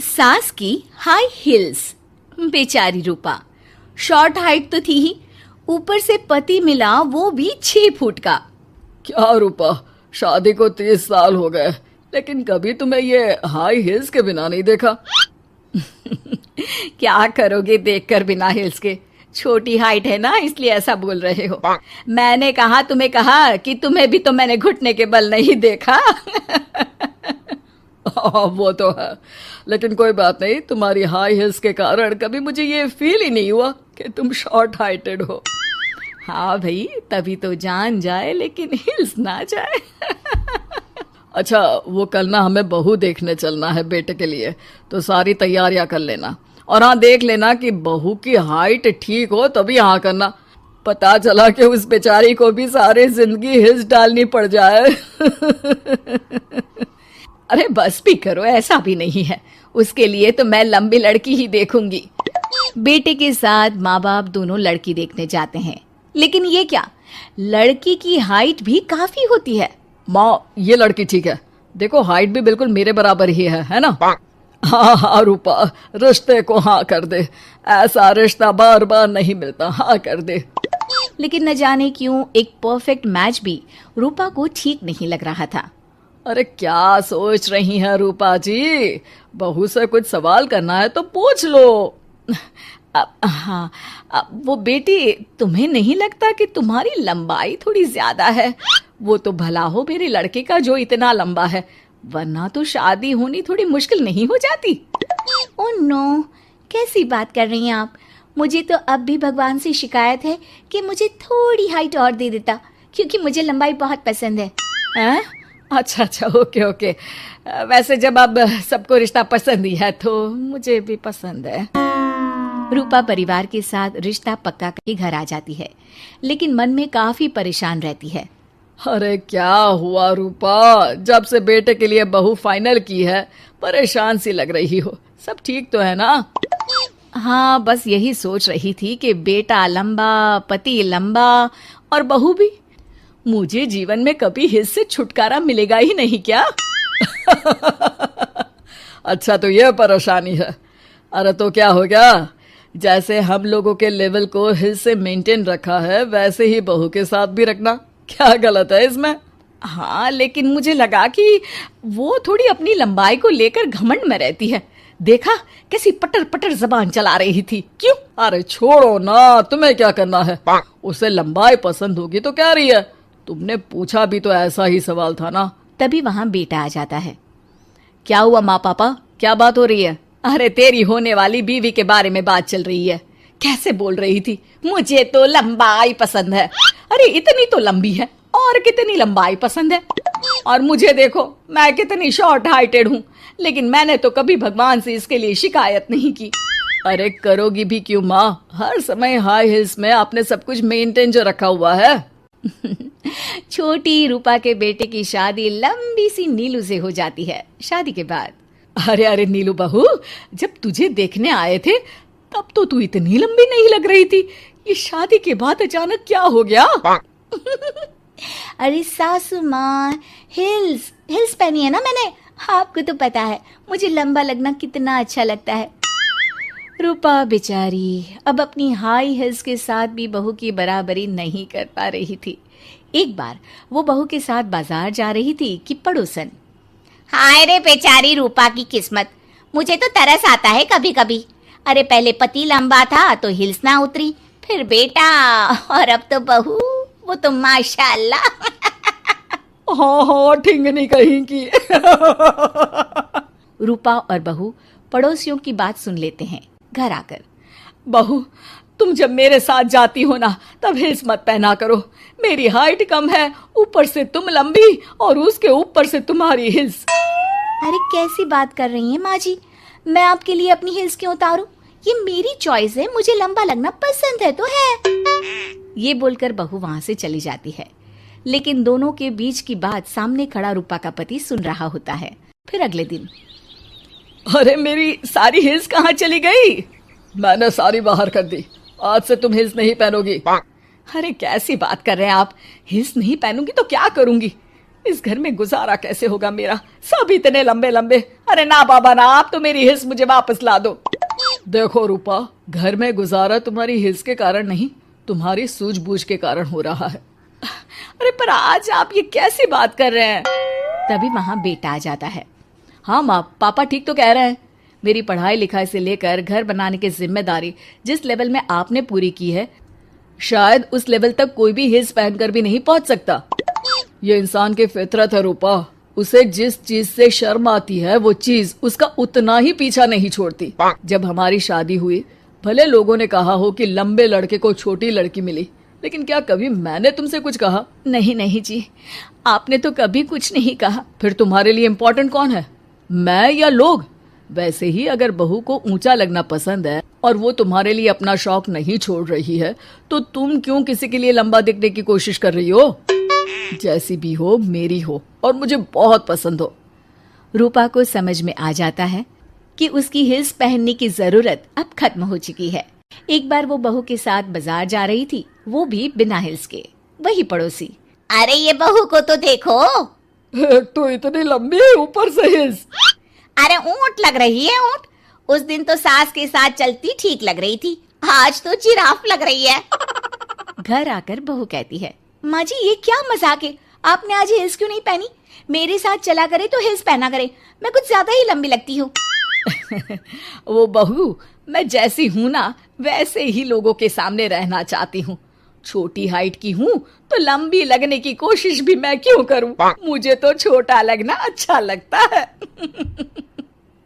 सास की high heels. बेचारी रूपा, शॉर्ट हाइट तो थी ही, ऊपर से पति मिला वो भी 6 फुट का। क्या रूपा, शादी को 30 साल हो गए, लेकिन कभी तुम्हें ये हाई हील्स के बिना नहीं देखा। क्या करोगे देखकर बिना हिल्स के? छोटी हाइट है ना, इसलिए ऐसा बोल रहे हो। मैंने कहा तुम्हें कहा कि तुम्हें भी तो मैंने घुटने के बल नहीं देखा। वो तो है, लेकिन कोई बात नहीं, तुम्हारी हाई हील्स के कारण कभी मुझे ये फील ही नहीं हुआ कि तुम शॉर्ट हाइटेड हो। हाँ भाई, तभी तो जान जाए लेकिन हिल्स ना जाए। अच्छा, वो कल ना हमें बहू देखने चलना है बेटे के लिए, तो सारी तैयारियां कर लेना। और हाँ, देख लेना कि बहू की हाइट ठीक हो तभी हाँ करना। पता चला कि उस बेचारी को भी सारी जिंदगी हिल्स डालनी पड़ जाए। अरे बस भी करो, ऐसा भी नहीं है। उसके लिए तो मैं लंबी लड़की ही देखूंगी। बेटे के साथ माँ बाप दोनों लड़की देखने जाते हैं, लेकिन ये क्या, लड़की की हाइट भी काफी होती है। माँ, ये लड़की ठीक है, देखो हाइट भी बिल्कुल मेरे बराबर ही है ना। हाँ हाँ रूपा, रिश्ते को हाँ कर दे, ऐसा रिश्ता बार बार नहीं मिलता, हाँ कर दे। लेकिन न जाने क्यों एक परफेक्ट मैच भी रूपा को ठीक नहीं लग रहा था। अरे क्या सोच रही हैं रूपा जी, बहू से कुछ सवाल करना है तो पूछ लो। हाँ, वो बेटी, तुम्हें नहीं लगता कि तुम्हारी लंबाई थोड़ी ज्यादा है? वो तो भला हो मेरे लड़के का जो इतना लंबा है, वरना तो शादी होनी थोड़ी मुश्किल नहीं हो जाती। ओह नो, कैसी बात कर रही हैं आप? मुझे तो अब भी भगवान से शिकायत है कि मुझे थोड़ी हाइट और दे देता, क्योंकि मुझे लंबाई बहुत पसंद है। हैं? अच्छा अच्छा, ओके ओके। वैसे जब अब सबको रिश्ता पसंद ही है तो मुझे भी पसंद है। रूपा परिवार के साथ रिश्ता पक्का करके घर आ जाती है, लेकिन मन में काफी परेशान रहती है। अरे क्या हुआ रूपा, जब से बेटे के लिए बहू फाइनल की है परेशान सी लग रही हो, सब ठीक तो है ना? हाँ, बस यही सोच रही थी कि बेटा लंबा, पति लंबा और बहू भी। मुझे जीवन में कभी हिस्से से छुटकारा मिलेगा ही नहीं क्या? अच्छा, तो ये परेशानी है। अरे तो क्या हो गया, जैसे हम लोगों के लेवल को हिस्से मेंटेन रखा है वैसे ही बहू के साथ भी रखना, क्या गलत है इसमें? हाँ, लेकिन मुझे लगा कि वो थोड़ी अपनी लंबाई को लेकर घमंड में रहती है। देखा कैसी पटर पटर जबान चला रही थी। क्यों? अरे छोड़ो ना, तुम्हें क्या करना है, उसे लंबाई पसंद होगी तो क्या रही है, तुमने पूछा भी तो ऐसा ही सवाल था ना। तभी वहां बेटा आ जाता है। क्या हुआ माँ पापा, क्या बात हो रही है? अरे तेरी होने वाली बीवी के बारे में बात चल रही है। कैसे बोल रही थी, मुझे तो लंबाई पसंद है। अरे इतनी तो लंबी है, और कितनी लंबाई पसंद है। और मुझे देखो, मैं कितनी शॉर्ट हाइटेड हूँ, लेकिन मैंने तो कभी भगवान से इसके लिए शिकायत नहीं की। अरे करोगी भी क्यों माँ, हर समय हाई हिल्स में आपने सब कुछ मेंटेन जो रखा हुआ है। छोटी रूपा के बेटे की शादी लंबी सी नीलू से हो जाती है। शादी के बाद, अरे अरे नीलू बहू, जब तुझे देखने आए थे तब तो तू इतनी लंबी नहीं लग रही थी, ये शादी के बाद अचानक क्या हो गया? अरे सासू माँ, हिल्स हिल्स पहनी है ना मैंने, आपको तो पता है मुझे लंबा लगना कितना अच्छा लगता है। रूपा बेचारी अब अपनी हाई हिल्स के साथ भी बहू की बराबरी नहीं कर पा रही थी। एक बार वो बहू के साथ बाजार जा रही थी कि पड़ोसन, हाय रे बेचारी रूपा की किस्मत, मुझे तो तरस आता है कभी कभी। अरे पहले पति लंबा था तो हिल्स ना उतरी, फिर बेटा, और अब तो बहू, वो तो माशाल्लाह। हाँ हाँ, ठिंगनी कहीं की। रूपा और बहू पड़ोसियों की बात सुन लेते हैं। घर आकर, बहू तुम जब मेरे साथ जाती हो ना तब हिल्स मत पहना करो, मेरी हाइट कम है, ऊपर से तुम लंबी और उसके ऊपर से तुम्हारी हिल्स। अरे कैसी बात कर रही हैं माँ जी, मैं आपके लिए अपनी हिल्स क्यों उतारूं? ये मेरी चॉइस है, मुझे लंबा लगना पसंद है तो है। ये बोलकर बहू वहां से चली जाती है, लेकिन दोनों के बीच की बात सामने खड़ा रूपा का पति सुन रहा होता है। फिर अगले दिन, अरे मेरी सारी हिल्स कहाँ चली गई? मैंने सारी बाहर कर दी, आज से तुम हिल्स नहीं पहनोगी। अरे कैसी बात कर रहे हैं आप, हिल्स नहीं पहनूंगी तो क्या करूंगी? इस घर में गुजारा कैसे होगा मेरा, सब इतने लंबे लंबे। अरे ना बाबा ना, आप तो मेरी हिल्स मुझे वापस ला दो। देखो रूपा, घर में गुजारा तुम्हारी हिल्स के कारण नहीं, तुम्हारी सूझबूझ के कारण हो रहा है। अरे पर आज आप ये कैसी बात कर रहे हैं? तभी वहां बेटा आ जाता है। हाँ माँ, पापा ठीक तो कह रहे हैं। मेरी पढ़ाई लिखाई से लेकर घर बनाने की जिम्मेदारी जिस लेवल में आपने पूरी की है, शायद उस लेवल तक कोई भी हिल्स पहनकर भी नहीं पहुंच सकता। ये इंसान की फितरत है रूपा, उसे जिस चीज से शर्म आती है वो चीज उसका उतना ही पीछा नहीं छोड़ती। जब हमारी शादी हुई, भले लोगों ने कहा हो कि लंबे लड़के को छोटी लड़की मिली, लेकिन क्या कभी मैंने तुमसे कुछ कहा? नहीं नहीं जी, आपने तो कभी कुछ नहीं कहा। फिर तुम्हारे लिए इम्पोर्टेंट कौन है, मैं या लोग? वैसे ही अगर बहू को ऊंचा लगना पसंद है और वो तुम्हारे लिए अपना शौक नहीं छोड़ रही है, तो तुम क्यों किसी के लिए लंबा दिखने की कोशिश कर रही हो? जैसी भी हो, मेरी हो और मुझे बहुत पसंद हो। रूपा को समझ में आ जाता है कि उसकी हिल्स पहनने की जरूरत अब खत्म हो चुकी है। एक बार वो बहू के साथ बाजार जा रही थी, वो भी बिना हिल्स के। वही पड़ोसी, अरे ये बहू को तो देखो, तो इतनी लंबी है, ऊपर से हिल्स। अरे ऊंट लग रही है, ऊंट। उस दिन तो सास के साथ चलती ठीक लग रही थी, आज तो जिराफ लग रही है। घर आकर बहू कहती है, माँ जी ये क्या मजाक है, आपने आज हिल्स क्यों नहीं पहनी? मेरे साथ चला करे तो हिल्स पहना करे, मैं कुछ ज्यादा ही लंबी लगती हूँ। वो बहू, मैं जैसी हूँ ना वैसे ही लोगों के सामने रहना चाहती हूँ। छोटी हाइट की हूँ तो लंबी लगने की कोशिश भी मैं क्यों करूँ? मुझे तो छोटा लगना अच्छा लगता है।